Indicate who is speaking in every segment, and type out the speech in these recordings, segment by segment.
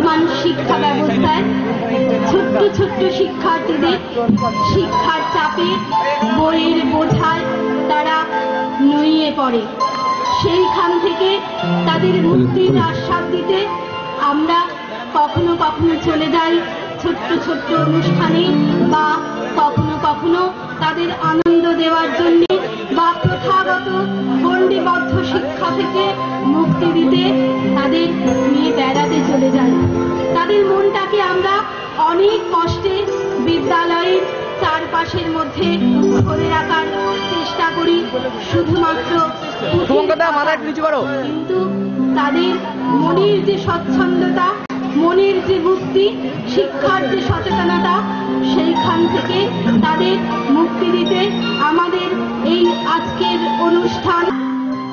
Speaker 1: বর্তমান শিক্ষা ব্যবস্থায় ছোট্ট ছোট্ট শিক্ষার্থীদের শিক্ষার চাপে বইয়ের বোঝায় তারা নুয়ে পড়ে। সেইখান থেকে তাদের মুক্তির আস্বাদ দিতে আমরা কখনো কখনো চলে যাই ছোট্ট ছোট্ট অনুষ্ঠানে, বা কখনো কখনো তাদের আনন্দ দেওয়ার জন্য বা প্রথাগত গণ্ডিবদ্ধ শিক্ষা থেকে মুক্তি দিতে তাদের নিয়ে বেড়াতে চলে যাই। তাদের মনটাকে আমরা অনেক কষ্টে বিদ্যালয়ের চারপাশের মধ্যে ধরে রাখার চেষ্টা করি, শুধুমাত্র কিন্তু তাদের মনের যে স্বচ্ছন্দতা, মনের যে মুক্তি, শিক্ষার যে সচেতনতা, সেইখান থেকে তাদের মুক্তি দিতে আমাদের এই আজকের অনুষ্ঠান।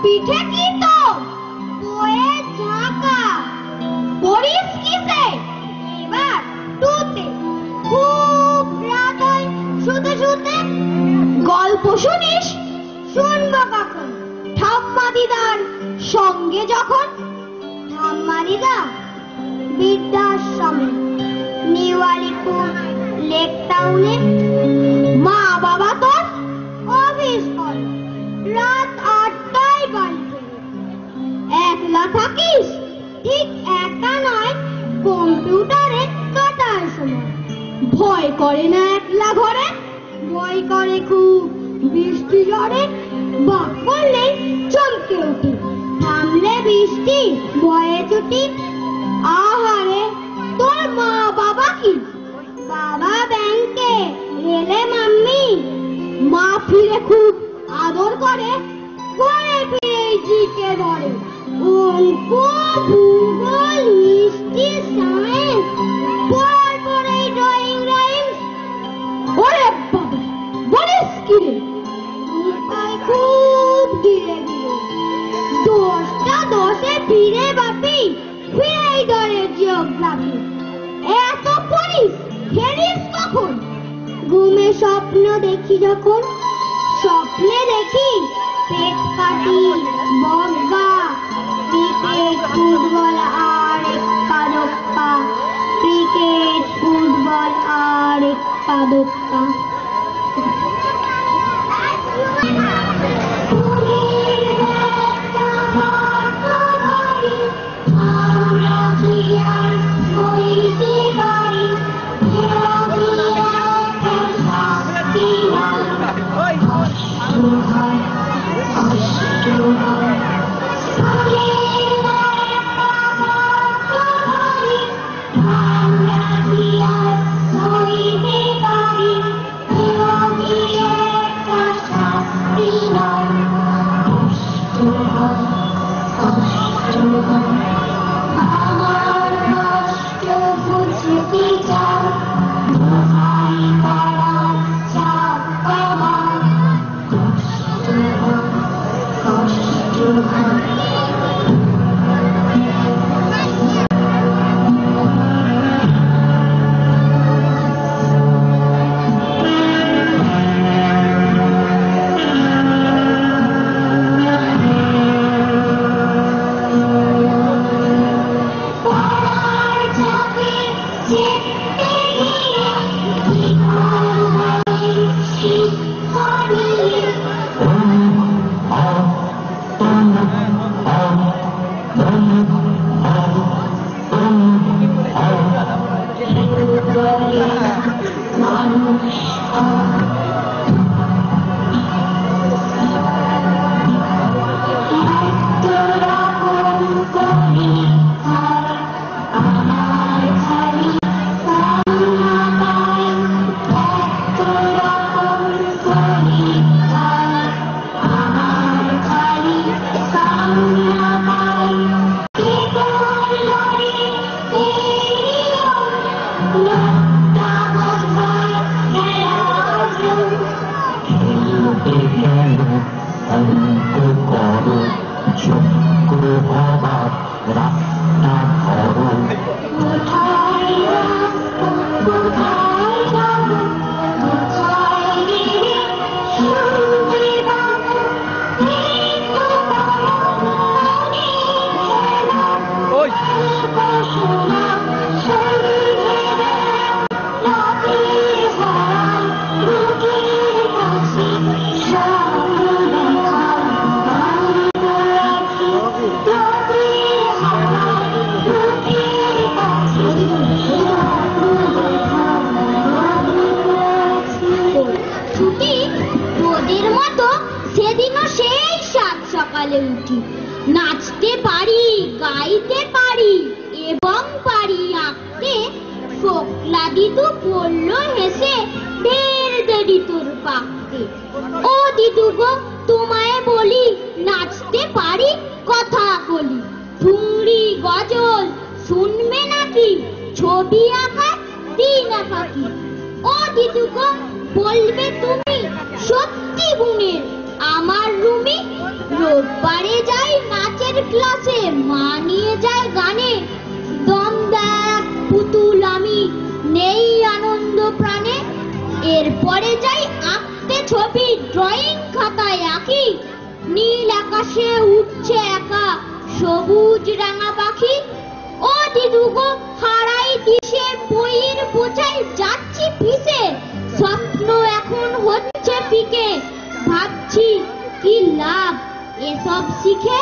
Speaker 1: পিঠে কি তো বয়ে ঝাঁকা পরিস কিসে এবার টুতে খুব রাত হয় শুতে শুতে। গল্প শুনিস শুনবো কখন ঠাম্মা দিদার সঙ্গে যখন। ঠাম্মা দিদা বৃদ্ধাশ্রমে, নিউ আলিপুর লেক টাউনে। মা বাবা তোর অফিস করে, রাত 8টায় বাড়ি ফেরে। একলা থাকিস? ঠিক একা নয়, কম্পিউটারে কাটার সময়। ভয় করে না একলা ঘরে? ভয় করে খুব বৃষ্টি ঝড়ে, বাক করলেই চমকে উঠি, থামলে বৃষ্টি ভয়ে ছুটি। আহারে তোর মা বাবা কি? বাবা ব্যাংকে, রেলে মাম্মি। মা ফিরে খুব আদর করে, ঘরে ফিরে জিকে ধরে অঙ্ক, ভূগোল, হিস্ট্রি, সায়েন্স, পড়ার পরে ড্রয়িং রাইমস। ওরে বাবা বলিস কি রে? খুব ধীরে ধীরে 10টা 10-এ ফিরে বাপি, ফিরেই ধরে জিওগ্রাফি। এত পড়িস ফেরিস কখন? ঘুমে স্বপ্ন দেখি যখন। স্বপ্নে দেখি পেট কাটি, বগা, ক্রিকেট, ফুটবল আর এক্কা দোক্কা। ক্রিকেট, ফুটবল আর এক্কা দোক্কা। দিদু বলল হেসে, ঢের দেরি তোর পাকতে। ও দিদু গো, তোমায় বলি, নাচতে পারি, কথা বলি, ঠুংরি গজল শুনবে নাকি, ছবি আঁকা দিন আঁকাকি। ও দিদু গো, বলবে তুমি, সত্যি গুণের আমার রুমি, রোববারে যাই নাচের ক্লাসে, মা নিয়ে যায় গানে, দম দেখ পুতুল আমি, নেই আনন্দ প্রাণে, এরপরে যাই আঁকতে ছবি, ড্রয়িং খাতায় আঁকি, নীল আকাশে উঠছে একা সবুজ রাঙা পাখি। ও দিদু গো, হারাই দিশে বইয়ের বোঝাই যাচ্ছি পিছে, স্বপ্ন এখন হচ্ছে ফিকে, ভাবছি কি লাভ এসব শিখে।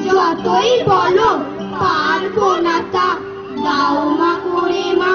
Speaker 1: যতই বলো পারবো না তা, দাও মা করে মা।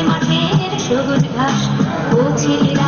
Speaker 2: মাঠের সবুজ ঘাস, ও ছেলেরা